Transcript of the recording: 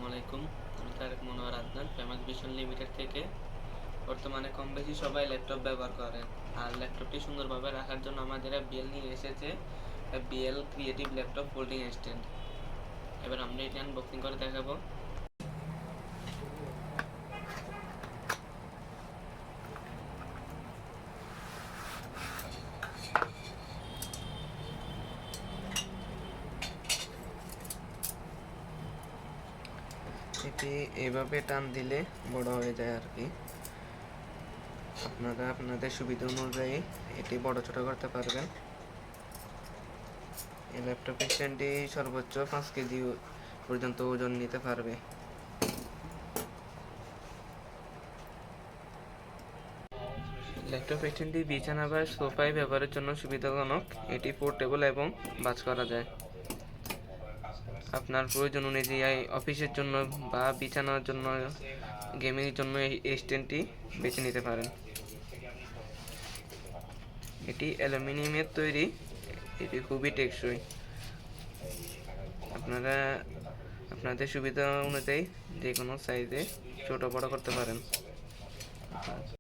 আসসালামু আলাইকুম। আমি Tarek Monowar Adnan, Famous Vision Limited থেকে। বর্তমানে কম বেশি সবাই ল্যাপটপ ব্যবহার করেন, আর ল্যাপটপটি সুন্দরভাবে রাখার জন্য আমাদের বিএল নিয়ে এসেছে BL creative laptop folding stand. এবার আমরা এটি আনবক্সিং করে দেখাবো। এটি এইভাবে টান দিলে বড় হয়ে যায় আর কি। আপনারা আপনাদের সুবিধা অনুযায়ী এটি বড় ছোট করতে পারবেন। এই ল্যাপটপ স্ট্যান্ডটি সর্বোচ্চ 5 কেজি পর্যন্ত ওজন নিতে পারবে। ল্যাপটপ স্ট্যান্ডটি বিছানা বা সোফায় ব্যবহারের জন্য সুবিধাজনক। এটি পোর্টেবল এবং ভাঁজ করা যায়। আপনার প্রয়োজন অনুযায়ী অফিসের জন্য বা বিছানার জন্য, গেমিংয়ের জন্য এই স্ট্যান্ডটি বেছে নিতে পারেন। এটি অ্যালুমিনিয়ামের তৈরি, এটি খুবই টেকসই। আপনারা আপনাদের সুবিধা অনুযায়ী যে কোনো সাইজে ছোট বড় করতে পারেন।